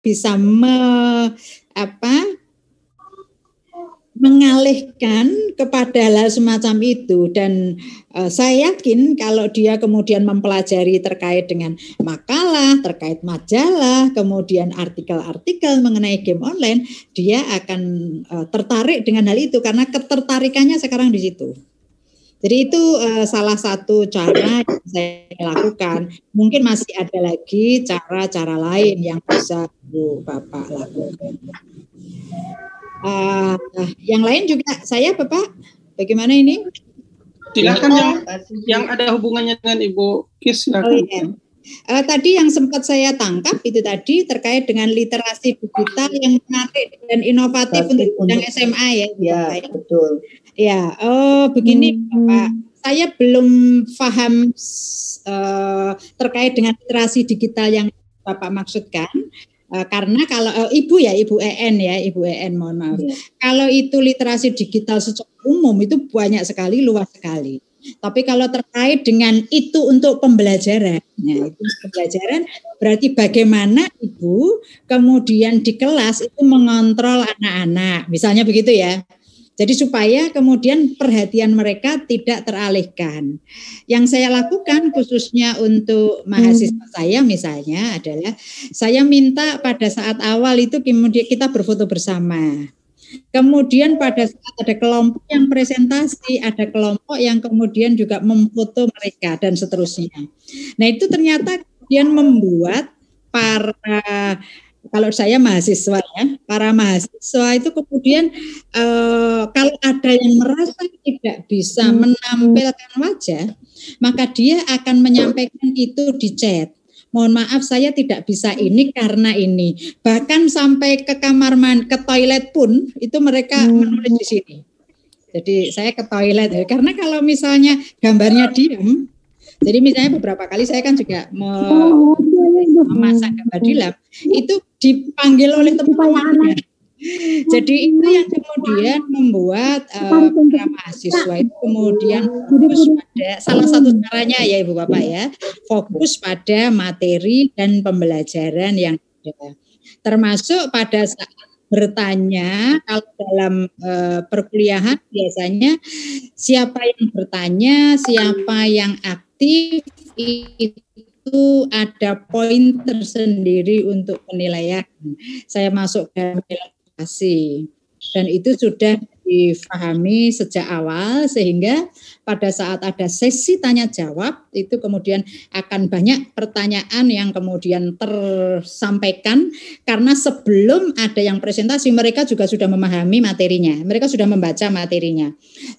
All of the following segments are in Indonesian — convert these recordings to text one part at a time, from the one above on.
bisa mengalihkan kepada hal semacam itu. Dan saya yakin kalau dia kemudian mempelajari terkait dengan makalah, terkait majalah, kemudian artikel-artikel mengenai game online, dia akan tertarik dengan hal itu karena ketertarikannya sekarang di situ. Jadi itu salah satu cara yang saya lakukan. Mungkin masih ada lagi cara-cara lain yang bisa Bapak lakukan. Yang lain juga saya Bapak, bagaimana ini? Silakan yang ada hubungannya dengan Ibu Kis. Oh, iya. Tadi yang sempat saya tangkap itu tadi terkait dengan literasi digital yang menarik dan inovatif untuk bidang SMA ya. Ya, betul. Ya, begini Bapak, saya belum paham terkait dengan literasi digital yang Bapak maksudkan. Karena kalau Ibu EN mohon maaf. Ya. Kalau itu literasi digital secara umum itu banyak sekali, luas sekali. Tapi kalau terkait dengan itu untuk pembelajaran, nah itu pembelajaran berarti bagaimana Ibu kemudian di kelas itu mengontrol anak-anak, misalnya begitu ya. Jadi supaya kemudian perhatian mereka tidak teralihkan. Yang saya lakukan khususnya untuk mahasiswa saya misalnya adalah saya minta pada saat awal itu kemudian kita berfoto bersama. Kemudian pada saat ada kelompok yang presentasi, ada kelompok yang kemudian juga memfoto mereka dan seterusnya. Nah itu ternyata kemudian membuat kalau saya mahasiswa ya, para mahasiswa itu kemudian kalau ada yang merasa tidak bisa menampilkan wajah, maka dia akan menyampaikan itu di chat. Mohon maaf saya tidak bisa ini karena ini. Bahkan sampai ke kamar mandi, ke toilet pun itu mereka menulis di sini. Jadi saya ke toilet ya, karena kalau misalnya gambarnya diam, jadi misalnya beberapa kali saya kan juga memasak gambar di lab, itu dipanggil oleh teman-teman. Jadi itu yang kemudian membuat para mahasiswa itu kemudian fokus pada salah satu caranya ya Ibu Bapak ya, fokus pada materi dan pembelajaran yang ada. Termasuk pada saat bertanya, kalau dalam perkuliahan biasanya siapa yang bertanya, siapa yang aktif itu ada poin tersendiri untuk penilaian. Saya masuk ke dan itu sudah difahami sejak awal sehingga pada saat ada sesi tanya jawab itu kemudian akan banyak pertanyaan yang kemudian tersampaikan karena sebelum ada yang presentasi mereka juga sudah memahami materinya, mereka sudah membaca materinya.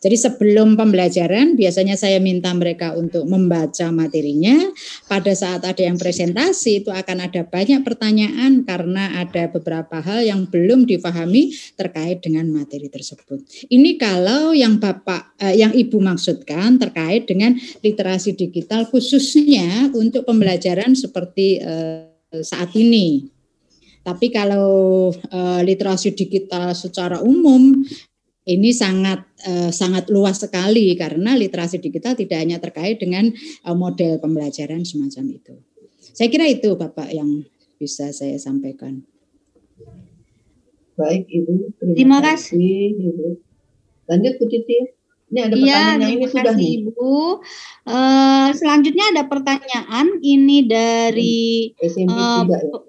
Jadi sebelum pembelajaran biasanya saya minta mereka untuk membaca materinya, pada saat ada yang presentasi itu akan ada banyak pertanyaan karena ada beberapa hal yang belum difahami terkait dengan materi tersebut. Ini kalau yang yang Ibu maksudkan terkait dengan literasi digital khususnya untuk pembelajaran seperti saat ini. Tapi kalau literasi digital secara umum ini sangat luas sekali karena literasi digital tidak hanya terkait dengan model pembelajaran semacam itu. Saya kira itu Bapak yang bisa saya sampaikan. Baik Ibu, terima kasih Ibu. Lanjut Bu Titi. Ini ada pertanyaan yang ini sudah nih. Ibu. Selanjutnya ada pertanyaan ini dari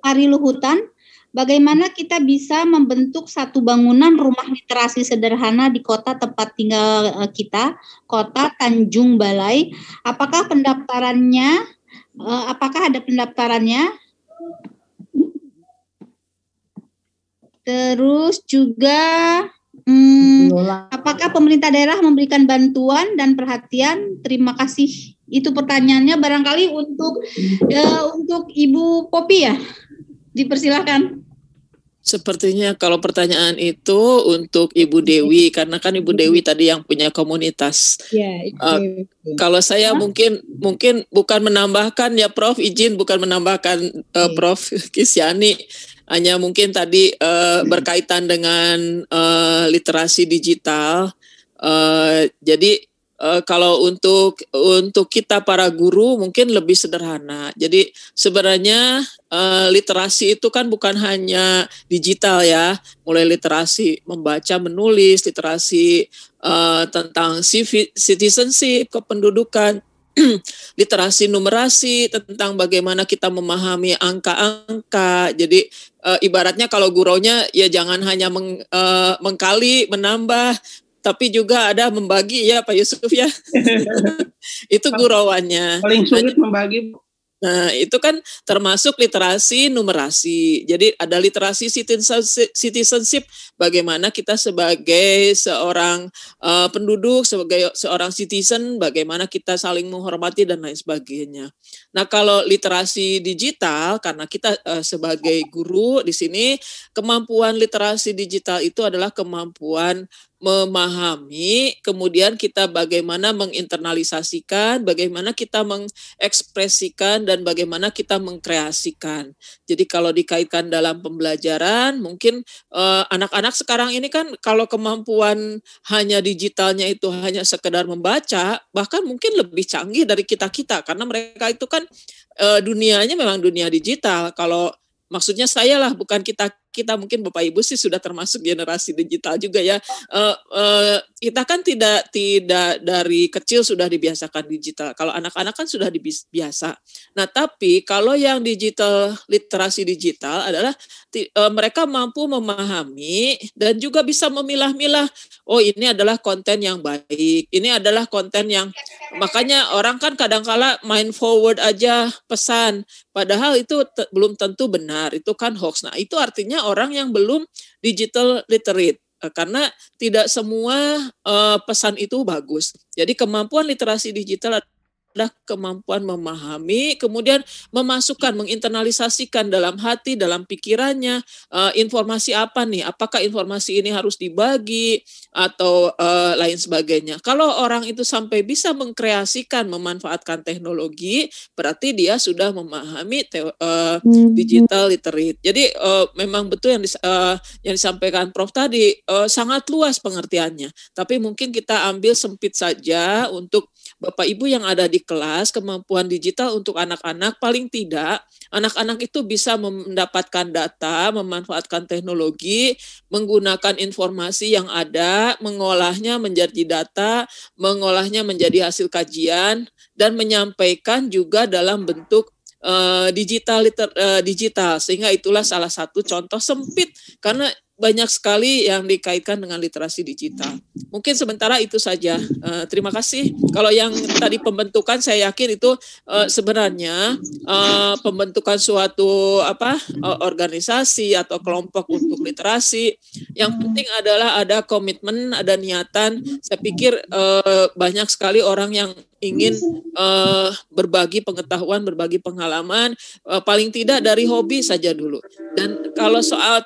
Ari Luhutan. Bagaimana kita bisa membentuk satu bangunan rumah literasi sederhana di kota tempat tinggal kita, Kota Tanjung Balai? Apakah pendaftarannya? Apakah ada pendaftarannya? Terus juga apakah pemerintah daerah memberikan bantuan dan perhatian? Terima kasih. Itu pertanyaannya barangkali untuk Ibu Popi ya. Dipersilakan. Sepertinya kalau pertanyaan itu untuk Ibu Dewi karena kan Ibu Dewi tadi yang punya komunitas. Ya, kalau saya mungkin bukan menambahkan ya Prof, izin bukan menambahkan Prof Kisyani. Hanya mungkin tadi berkaitan dengan literasi digital. Jadi kalau untuk kita para guru mungkin lebih sederhana. Jadi sebenarnya literasi itu kan bukan hanya digital ya, mulai literasi membaca, menulis, literasi tentang citizenship, kependudukan, literasi numerasi, tentang bagaimana kita memahami angka-angka. Jadi ibaratnya kalau gurunya ya jangan hanya mengkali, menambah, tapi juga ada membagi ya Pak Yusuf ya. Itu gurauannya. Paling sulit membagi. Nah, itu kan termasuk literasi numerasi. Jadi ada literasi citizenship, bagaimana kita sebagai seorang penduduk, sebagai seorang citizen, bagaimana kita saling menghormati dan lain sebagainya. Nah, kalau literasi digital, karena kita sebagai guru di sini, kemampuan literasi digital itu adalah kemampuan memahami, kemudian kita bagaimana menginternalisasikan, bagaimana kita mengekspresikan, dan bagaimana kita mengkreasikan. Jadi kalau dikaitkan dalam pembelajaran, mungkin anak-anak sekarang ini kan kalau kemampuan hanya digitalnya itu hanya sekedar membaca, bahkan mungkin lebih canggih dari kita-kita, karena mereka itu kan dunianya memang dunia digital. Kalau maksudnya saya lah, bukan kita mungkin Bapak Ibu sih sudah termasuk generasi digital juga ya. Kita kan tidak dari kecil sudah dibiasakan digital. Kalau anak-anak kan sudah biasa. Nah, tapi kalau yang literasi digital adalah mereka mampu memahami dan juga bisa memilah-milah. Oh, ini adalah konten yang baik. Ini adalah konten yang, makanya orang kan kadang-kala main forward aja pesan. Padahal itu belum tentu benar. Itu kan hoax. Nah, itu artinya orang yang belum digital literate. Karena tidak semua pesan itu bagus. Jadi kemampuan literasi digital adalah kemampuan memahami, kemudian memasukkan, menginternalisasikan dalam hati, dalam pikirannya, informasi apa nih, apakah informasi ini harus dibagi, atau lain sebagainya. Kalau orang itu sampai bisa mengkreasikan, memanfaatkan teknologi, berarti dia sudah memahami digital literate. Jadi memang betul yang disampaikan Prof tadi, sangat luas pengertiannya. Tapi mungkin kita ambil sempit saja untuk Bapak Ibu yang ada di kelas, kemampuan digital untuk anak-anak, paling tidak anak-anak itu bisa mendapatkan data, memanfaatkan teknologi, menggunakan informasi yang ada, mengolahnya menjadi data, mengolahnya menjadi hasil kajian, dan menyampaikan juga dalam bentuk digital, sehingga itulah salah satu contoh sempit, karena banyak sekali yang dikaitkan dengan literasi digital. Mungkin sementara itu saja. Terima kasih. Kalau yang tadi pembentukan, saya yakin itu sebenarnya pembentukan suatu organisasi atau kelompok untuk literasi. Yang penting adalah ada komitmen, ada niatan. Saya pikir banyak sekali orang yang ingin berbagi pengetahuan, berbagi pengalaman, paling tidak dari hobi saja dulu. Dan kalau soal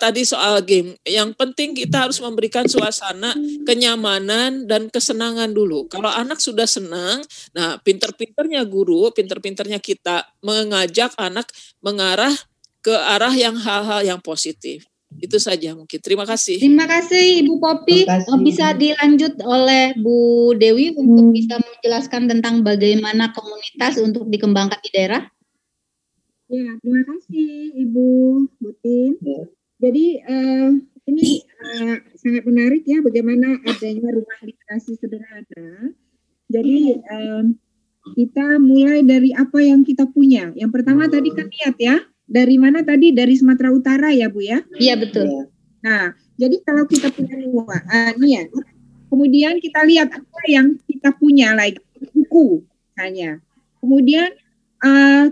game, yang penting kita harus memberikan suasana kenyamanan dan kesenangan dulu. Kalau anak sudah senang, nah pinter-pinternya guru, pinter-pinternya kita mengajak anak mengarah ke arah yang hal-hal yang positif. Itu saja mungkin. Terima kasih. Terima kasih Ibu Popi. Bisa dilanjut oleh Bu Dewi untuk bisa menjelaskan tentang bagaimana komunitas untuk dikembangkan di daerah. Ya, terima kasih Ibu Butin. Jadi ini sangat menarik ya bagaimana adanya rumah literasi sederhana. Jadi kita mulai dari apa yang kita punya. Yang pertama tadi kan lihat ya. Dari mana tadi? Dari Sumatera Utara ya Bu ya? Iya betul. Nah, jadi kalau kita punya niat, kemudian kita lihat apa yang kita punya, like buku misalnya. Kemudian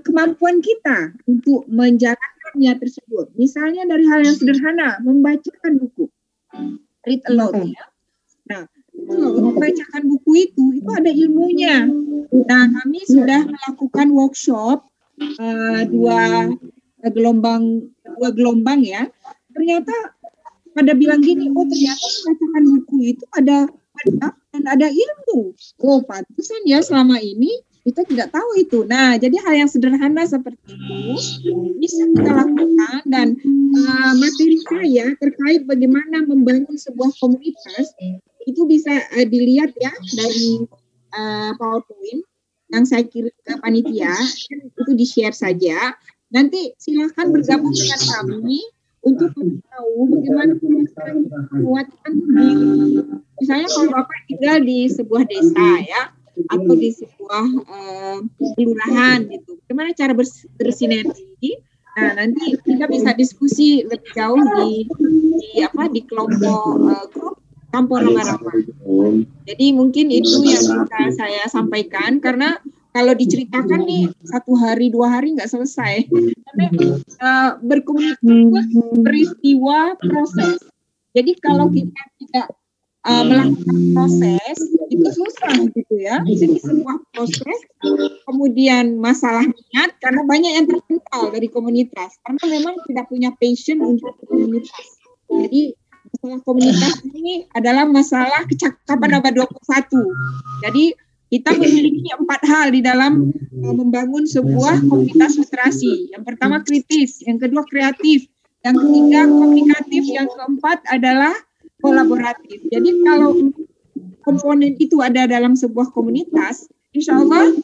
kemampuan kita untuk menjalankan niat tersebut. Misalnya dari hal yang sederhana, membacakan buku. Read aloud ya. Nah, membacakan buku itu ada ilmunya. Nah, kami sudah melakukan workshop dua gelombang ya. Ternyata pada bilang gini, oh ternyata membacakan buku itu ada ilmu. Oh pantesan ya selama ini kita tidak tahu itu. Nah jadi hal yang sederhana seperti itu bisa kita lakukan, dan materi saya terkait bagaimana membangun sebuah komunitas itu bisa dilihat ya dari PowerPoint yang saya kirim ke panitia, itu di-share saja. Nanti silakan bergabung dengan kami untuk tahu bagaimana cara menguatkan diri. Misalnya kalau Bapak tinggal di sebuah desa ya, atau di sebuah kelurahan gitu, bagaimana cara bersinergi? Nah, nanti kita bisa diskusi lebih jauh di kelompok grup Kampung Rama-Rama. Jadi mungkin itu yang bisa saya sampaikan, karena kalau diceritakan nih 1 hari 2 hari nggak selesai. Karena berkomunikasi peristiwa proses. Jadi kalau kita tidak melakukan proses itu susah gitu ya. Jadi sebuah proses, kemudian masalah minat, karena banyak yang terpental dari komunitas karena memang tidak punya passion untuk komunitas. Jadi masalah komunitas ini adalah masalah kecakapan abad 21. Jadi kita memiliki 4 hal di dalam membangun sebuah komunitas literasi. Yang pertama kritis, yang kedua kreatif, yang ketiga komunikatif, yang keempat adalah kolaboratif. Jadi kalau komponen itu ada dalam sebuah komunitas, insya Allah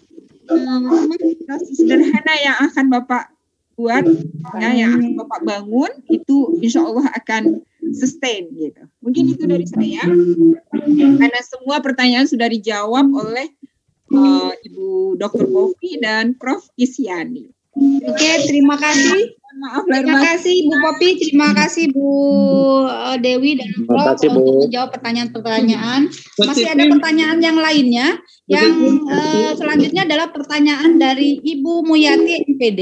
komunitas sederhana yang akan Bapak buat, ya, yang akan Bapak bangun, itu insya Allah akan sustain gitu. Mungkin itu dari saya, karena semua pertanyaan sudah dijawab oleh Ibu Dr. Poppy dan Prof. Isyani. Oke, terima kasih. Maaf, terima kasih Bu Poppy, terima kasih Bu Dewi dan Prof untuk menjawab pertanyaan-pertanyaan. Masih ada pertanyaan yang lainnya. Yang selanjutnya adalah pertanyaan dari Ibu Muyati MPD.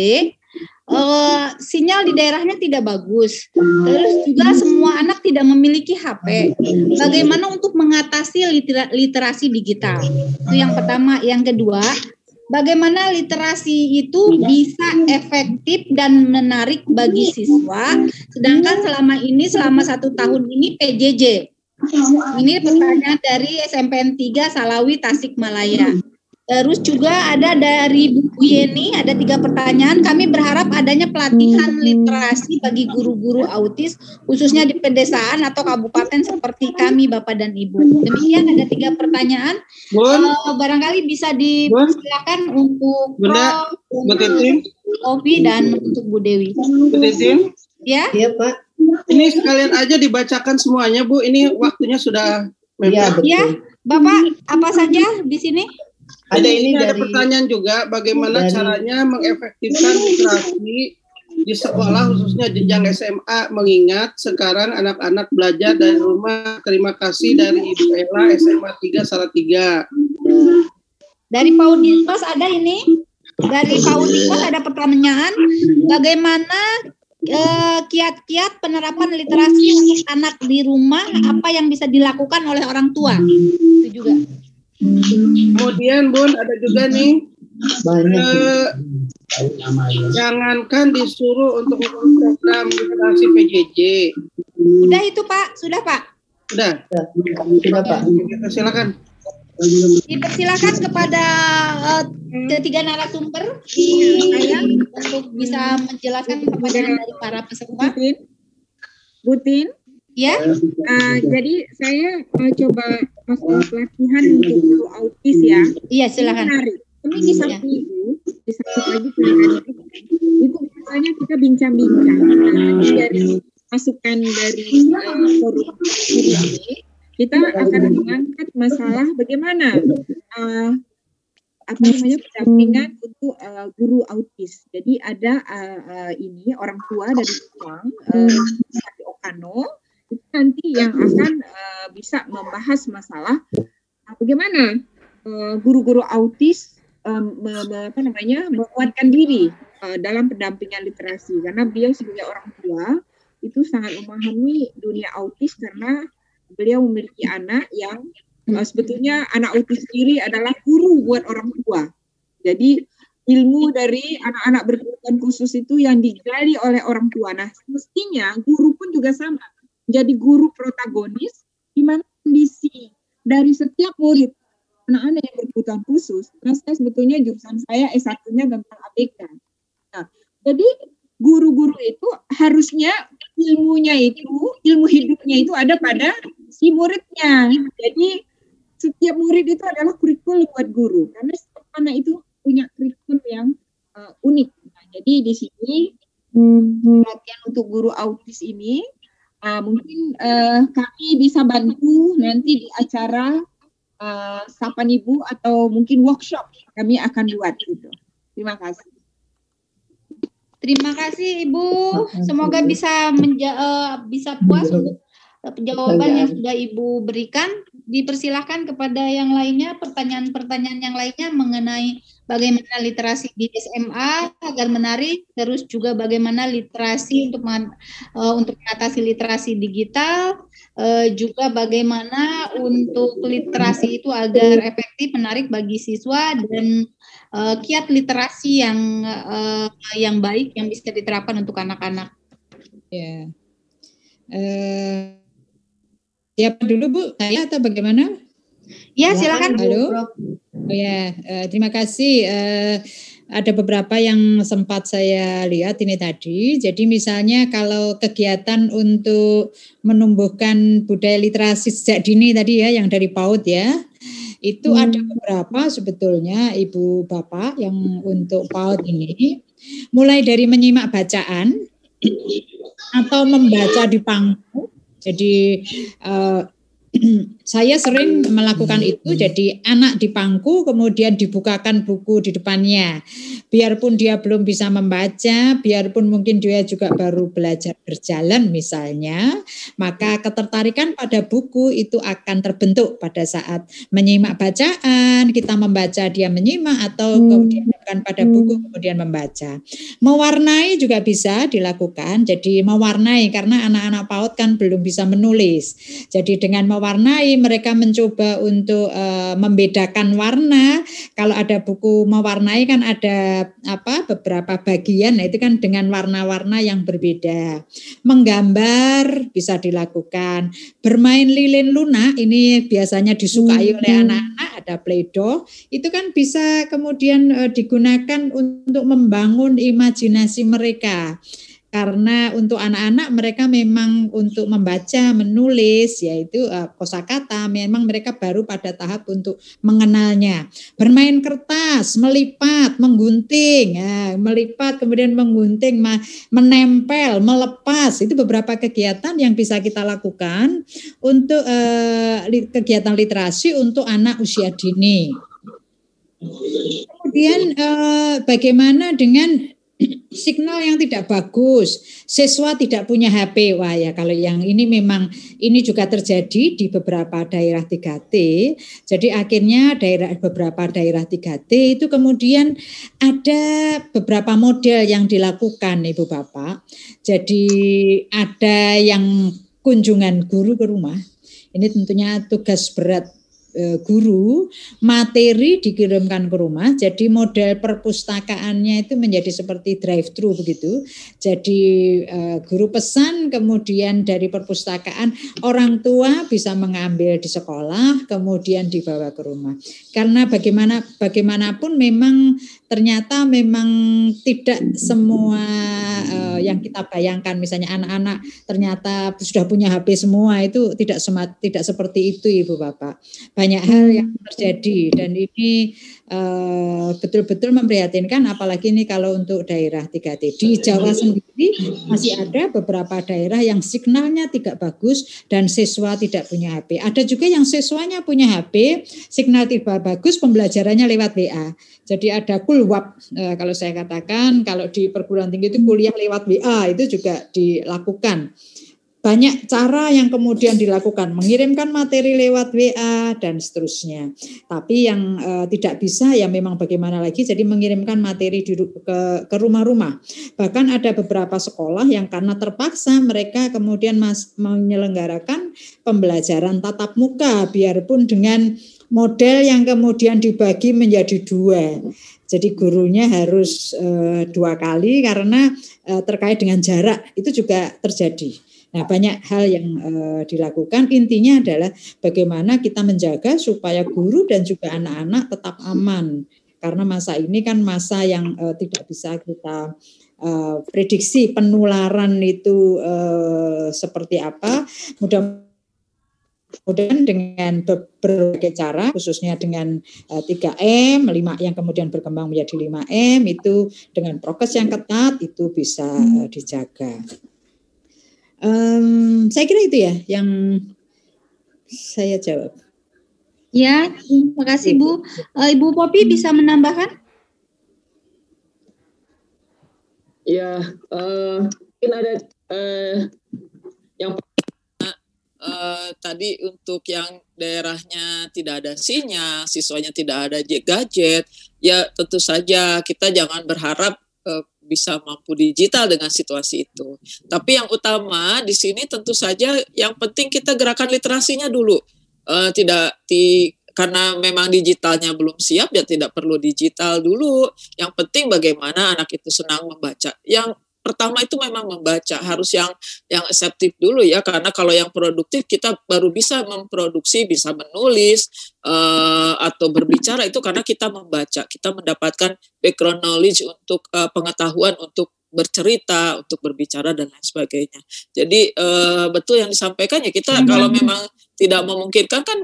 Sinyal di daerahnya tidak bagus. Terus juga semua anak tidak memiliki HP. Bagaimana untuk mengatasi literasi digital? Itu yang pertama. Yang kedua, bagaimana literasi itu bisa efektif dan menarik bagi siswa, sedangkan selama 1 tahun ini PJJ. Ini pertanyaan dari SMPN 3 Salawi Tasikmalaya. Terus juga ada dari Bu Yeni, ada 3 pertanyaan. Kami berharap adanya pelatihan literasi bagi guru-guru autis, khususnya di pedesaan atau kabupaten seperti kami, Bapak dan Ibu. Demikian ada 3 pertanyaan. Barangkali bisa dipersilakan untuk Prof, Ovi dan untuk Bu Dewi. Bu Titin? Ya? Iya, Pak. Ini sekalian aja dibacakan semuanya, Bu. Ini waktunya sudah mepet. Ya, Bapak, apa saja di sini? Ini ada pertanyaan juga, bagaimana caranya mengefektifkan literasi di sekolah khususnya jenjang SMA, mengingat sekarang anak-anak belajar dari rumah. Terima kasih dari Ibu Ella, SMA 3 Salatiga. Dari Paudikos ada ini. Dari Paudikos ada pertanyaan, bagaimana kiat-kiat penerapan literasi untuk anak di rumah, apa yang bisa dilakukan oleh orang tua? Itu juga. Kemudian Bun ada juga nih, jangankan disuruh untuk program literasi PJJ. Udah itu Pak, sudah Pak. Sudah Pak. Kita silakan. Dipersilakan kepada ketiga narasumber untuk bisa menjelaskan pertanyaan dari para peserta. Butin. Ya. Jadi saya coba masuk pelatihan untuk guru autis ya. Iya, silakan. Ini di Sabtu pagi itu biasanya kita bincang-bincang. Dari masukan dari forum ini, kita akan mengangkat masalah bagaimana pendampingan untuk guru autis. Jadi ada ini orang tua dari Jepang, di Okano. Itu nanti yang akan bisa membahas masalah bagaimana guru-guru autis menguatkan diri dalam pendampingan literasi, karena beliau sebagai orang tua itu sangat memahami dunia autis karena beliau memiliki anak yang sebetulnya anak autis sendiri adalah guru buat orang tua. Jadi ilmu dari anak-anak berkebutuhan khusus itu yang digali oleh orang tua. Nah, mestinya guru pun juga sama. Jadi guru protagonis di mana kondisi dari setiap murid anak-anak yang berkebutuhan khusus. Karena saya sebetulnya jurusan saya S1-nya tentang ABK. Nah, jadi guru-guru itu harusnya ilmu hidupnya itu ada pada si muridnya. Jadi setiap murid itu adalah kurikulum buat guru, karena setiap anak itu punya kurikulum yang unik. Nah, jadi di sini perhatian untuk guru autis ini mungkin kami bisa bantu nanti di acara Sapan Ibu atau mungkin workshop kami akan buat gitu. Terima kasih. Terima kasih Ibu. Semoga bisa bisa puas untuk jawaban yang sudah Ibu berikan. Dipersilahkan kepada yang lainnya, pertanyaan-pertanyaan yang lainnya mengenai bagaimana literasi di SMA agar menarik, terus juga bagaimana literasi untuk mengatasi literasi digital, juga bagaimana untuk literasi itu agar efektif, menarik bagi siswa, dan kiat literasi yang baik yang bisa diterapkan untuk anak-anak. Ya. Siapa dulu Bu? Saya atau bagaimana? Ya, silakan. Halo. Oh ya, terima kasih. Ada beberapa yang sempat saya lihat ini tadi. Jadi misalnya kalau kegiatan untuk menumbuhkan budaya literasi sejak dini tadi ya, yang dari PAUD ya, itu ada beberapa sebetulnya Ibu Bapak yang untuk PAUD ini, mulai dari menyimak bacaan atau membaca di pangku. Jadi saya sering melakukan itu, jadi anak di pangku kemudian dibukakan buku di depannya. Biarpun dia belum bisa membaca, biarpun mungkin dia juga baru belajar berjalan misalnya, maka ketertarikan pada buku itu akan terbentuk pada saat menyimak bacaan, kita membaca dia menyimak atau kemudian pada buku kemudian membaca. Mewarnai juga bisa dilakukan, jadi mewarnai karena anak-anak PAUD kan belum bisa menulis. Jadi dengan mewarnai mereka mencoba untuk membedakan warna. Kalau ada buku mewarnai kan ada beberapa bagian, nah itu kan dengan warna-warna yang berbeda. Menggambar bisa dilakukan. Bermain lilin lunak ini biasanya disukai oleh anak-anak, ada Play-Doh. Itu kan bisa kemudian digunakan untuk membangun imajinasi mereka. Karena untuk anak-anak mereka memang untuk membaca, menulis, yaitu kosakata, memang mereka baru pada tahap untuk mengenalnya. Bermain kertas, melipat, menggunting, melipat kemudian menggunting, menempel, melepas, itu beberapa kegiatan yang bisa kita lakukan untuk kegiatan literasi untuk anak usia dini. Kemudian bagaimana dengan signal yang tidak bagus, siswa tidak punya HP. Wah ya, kalau yang ini memang ini juga terjadi di beberapa daerah 3T. Jadi akhirnya beberapa daerah 3T itu kemudian ada beberapa model yang dilakukan Ibu Bapak. Jadi ada yang kunjungan guru ke rumah. Ini tentunya tugas berat guru, materi dikirimkan ke rumah, jadi model perpustakaannya itu menjadi seperti drive-thru begitu. Jadi guru pesan, kemudian dari perpustakaan orang tua bisa mengambil di sekolah, kemudian dibawa ke rumah. Karena bagaimanapun memang ternyata memang tidak semua yang kita bayangkan, misalnya anak-anak ternyata sudah punya HP semua, itu tidak seperti itu Ibu Bapak. Banyak hal yang terjadi dan ini betul-betul memprihatinkan, apalagi ini kalau untuk daerah 3T. Di Jawa sendiri masih ada beberapa daerah yang signalnya tidak bagus dan siswa tidak punya HP. Ada juga yang siswanya punya HP, signal tidak bagus, pembelajarannya lewat WA. Jadi ada kulwap, kalau saya katakan, kalau di perguruan tinggi itu kuliah lewat WA, itu juga dilakukan. Banyak cara yang kemudian dilakukan, mengirimkan materi lewat WA dan seterusnya. Tapi yang tidak bisa ya memang bagaimana lagi, jadi mengirimkan materi ke rumah-rumah. Bahkan ada beberapa sekolah yang karena terpaksa mereka kemudian menyelenggarakan pembelajaran tatap muka, biarpun dengan model yang kemudian dibagi menjadi 2. Jadi gurunya harus 2 kali karena terkait dengan jarak, itu juga terjadi. Nah, banyak hal yang dilakukan. Intinya adalah bagaimana kita menjaga supaya guru dan juga anak-anak tetap aman. Karena masa ini kan masa yang tidak bisa kita prediksi penularan itu seperti apa. Mudah Kemudian dengan berbagai cara, khususnya dengan 3M, 5 yang kemudian berkembang menjadi 5M, itu dengan prokes yang ketat, itu bisa dijaga. Saya kira itu ya yang saya jawab. Ya, terima kasih Bu. Ibu Popi bisa menambahkan? Ya, mungkin ada yang tadi untuk yang daerahnya tidak ada sinyal, siswanya tidak ada gadget, ya tentu saja kita jangan berharap bisa mampu digital dengan situasi itu. Tapi yang utama di sini tentu saja yang penting kita gerakan literasinya dulu. Karena memang digitalnya belum siap, ya tidak perlu digital dulu. Yang penting bagaimana anak itu senang membaca. Yang pertama itu memang membaca, harus yang aseptif dulu ya, karena kalau yang produktif kita baru bisa memproduksi, bisa menulis atau berbicara itu karena kita membaca, kita mendapatkan background knowledge untuk pengetahuan untuk bercerita, untuk berbicara dan lain sebagainya. Jadi betul yang disampaikan ya, kita kalau memang tidak memungkinkan kan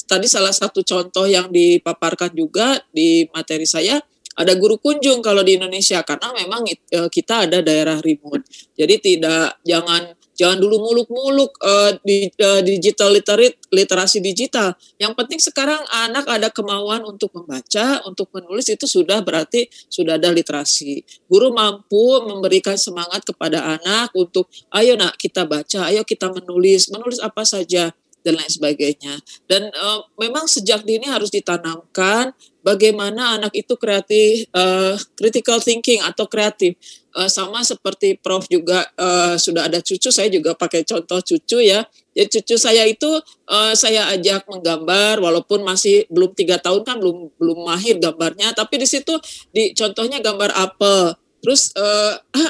tadi salah satu contoh yang dipaparkan juga di materi saya, ada guru kunjung kalau di Indonesia karena memang kita ada daerah remote. Jadi jangan dulu muluk-muluk digital literasi digital. Yang penting sekarang anak ada kemauan untuk membaca, untuk menulis, itu sudah berarti sudah ada literasi. Guru mampu memberikan semangat kepada anak untuk ayo nak kita baca, ayo kita menulis apa saja dan lain sebagainya. Dan memang sejak dini harus ditanamkan bagaimana anak itu kreatif, critical thinking atau kreatif. Sama seperti Prof juga sudah ada cucu, saya juga pakai contoh cucu ya. Jadi cucu saya itu saya ajak menggambar, walaupun masih belum 3 tahun kan belum mahir gambarnya, tapi di situ contohnya gambar apel. Terus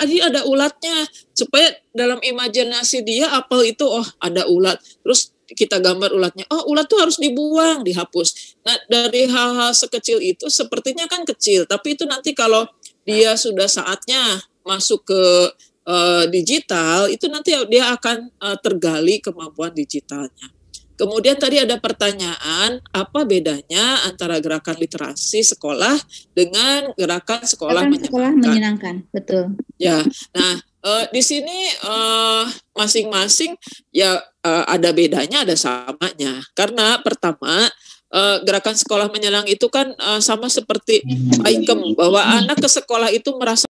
ini ada ulatnya, supaya dalam imajinasi dia apel itu ada ulat. Terus kita gambar ulatnya, ulat tuh harus dibuang, dihapus. Nah dari hal-hal sekecil itu sepertinya kan kecil, tapi itu nanti kalau dia sudah saatnya masuk ke digital, itu nanti dia akan tergali kemampuan digitalnya. Kemudian tadi ada pertanyaan, apa bedanya antara gerakan literasi sekolah dengan gerakan sekolah menyenangkan? Betul. Ya, nah di sini masing-masing ya ada bedanya, ada samanya. Karena pertama gerakan sekolah menyenang itu kan sama seperti Aikem, bahwa anak ke sekolah itu merasa